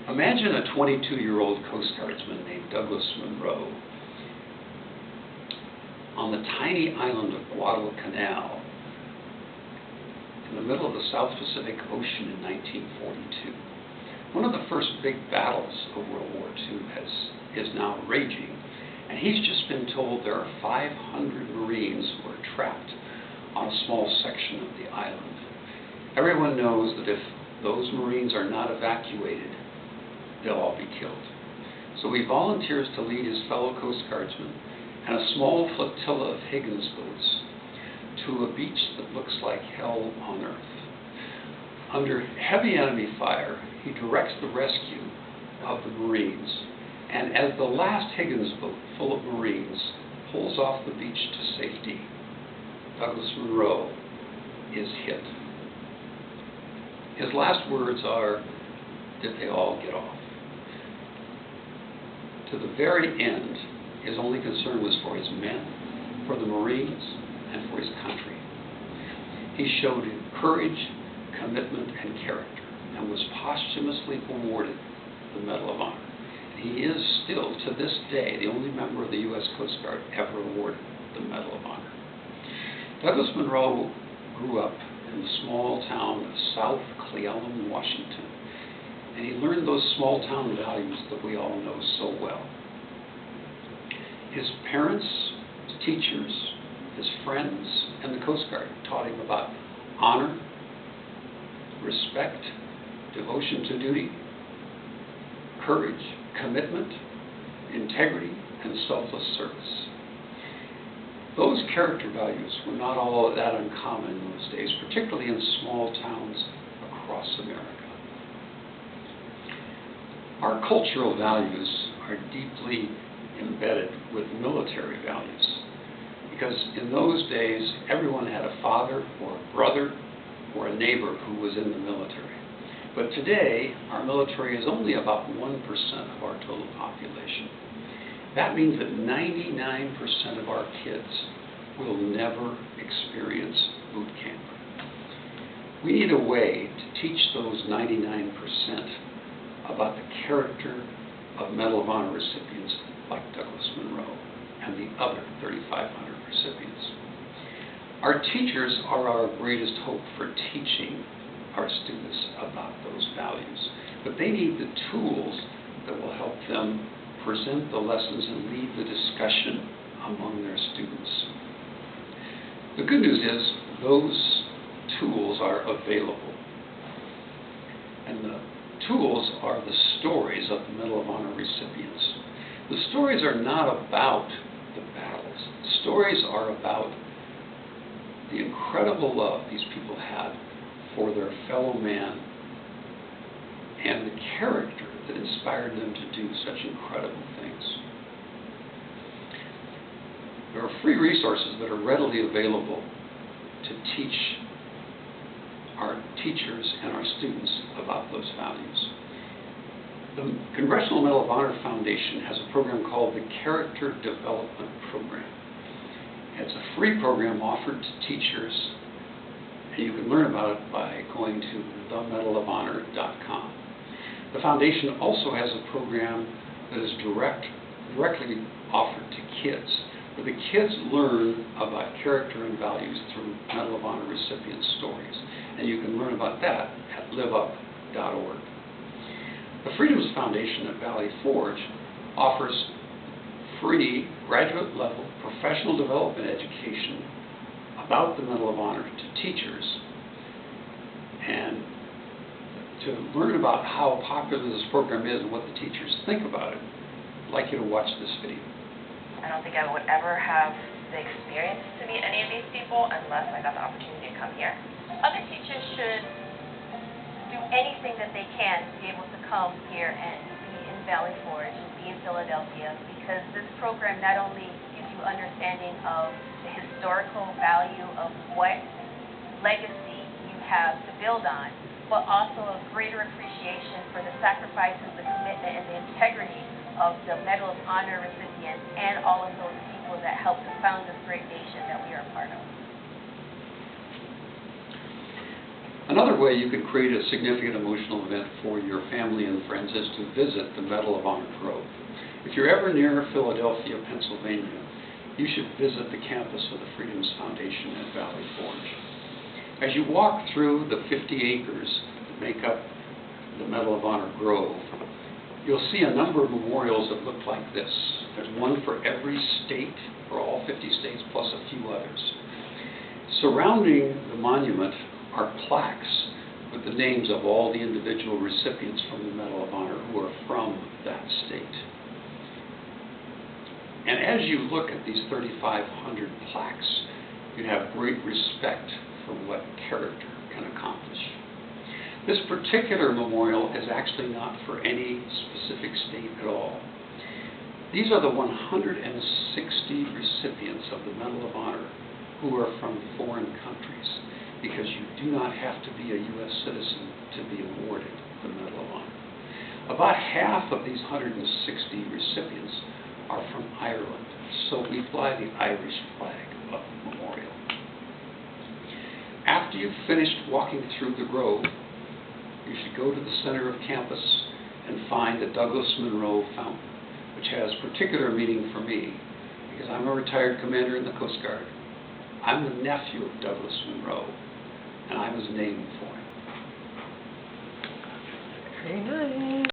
Imagine a 22-year-old Coast Guardsman named Douglas Munro on the tiny island of Guadalcanal in the middle of the South Pacific Ocean in 1942. One of the first big battles of World War II is now raging, and he's just been told there are 500 Marines who are trapped on a small section of the island. Everyone knows that if those Marines are not evacuated, they'll all be killed. So he volunteers to lead his fellow Coast Guardsmen and a small flotilla of Higgins boats to a beach that looks like hell on earth. Under heavy enemy fire, he directs the rescue of the Marines, and as the last Higgins boat full of Marines pulls off the beach to safety, Douglas Munro is hit. His last words are, "Did they all get off?" To the very end, his only concern was for his men, for the Marines, and for his country. He showed courage, commitment, and character, and was posthumously awarded the Medal of Honor. He is still, to this day, the only member of the U.S. Coast Guard ever awarded the Medal of Honor. Douglas Munro grew up in the small town of South Cleveland, Washington, and he learned those small town values that we all know so well. His parents, his teachers, his friends, and the Coast Guard taught him about honor, respect, devotion to duty, courage, commitment, integrity, and selfless service. Those character values were not all that uncommon in those days, particularly in small towns across America. Our cultural values are deeply embedded with military values, because in those days, everyone had a father or a brother or a neighbor who was in the military. But today, our military is only about 1% of our total population. That means that 99% of our kids will never experience boot camp. We need a way to teach those 99% about the character of Medal of Honor recipients like Douglas Munro and the other 3,500 recipients. Our teachers are our greatest hope for teaching our students about those values, but they need the tools that will help them present the lessons and lead the discussion among their students. The good news is those tools are available, and the tools are the stories of the Medal of Honor recipients. The stories are not about the battles. The stories are about the incredible love these people had for their fellow man and the character that inspired them to do such incredible things. There are free resources that are readily available to teach our teachers and our students about those values. The Congressional Medal of Honor Foundation has a program called the Character Development Program. It's a free program offered to teachers, and you can learn about it by going to themedalofhonor.com. The foundation also has a program that is directly offered to kids, where the kids learn about character and values through Medal of Honor recipient stories. And you can learn about that at liveup.org. The Freedoms Foundation at Valley Forge offers free graduate-level professional development education about the Medal of Honor to teachers. And to learn about how popular this program is and what the teachers think about it, I'd like you to watch this video. I don't think I would ever have the experience to meet any of these people unless I got the opportunity to come here. Other teachers should do anything that they can to be able to come here and be in Valley Forge and be in Philadelphia, because this program not only gives you understanding of the historical value of what legacy you have to build on, but also a greater appreciation for the sacrifices, the commitment, and the integrity of the Medal of Honor recipients and all of those people that helped to found this great nation that we are a part of. Another way you can create a significant emotional event for your family and friends is to visit the Medal of Honor Grove. If you're ever near Philadelphia, Pennsylvania, you should visit the campus of the Freedoms Foundation at Valley Forge. As you walk through the 50 acres that make up the Medal of Honor Grove, you'll see a number of memorials that look like this. There's one for every state, for all 50 states, plus a few others. Surrounding the monument are plaques with the names of all the individual recipients from the Medal of Honor who are from that state. And as you look at these 3,500 plaques, you have great respect for what character can accomplish. This particular memorial is actually not for any specific state at all. These are the 160 recipients of the Medal of Honor who are from foreign countries, because you do not have to be a U.S. citizen to be awarded the Medal of Honor. About half of these 160 recipients are from Ireland, so we fly the Irish flag of the memorial. After you've finished walking through the grove, you should go to the center of campus and find the Douglas Munro fountain, which has particular meaning for me because I'm a retired commander in the Coast Guard. I'm the nephew of Douglas Munro, and I was named for him. Very nice.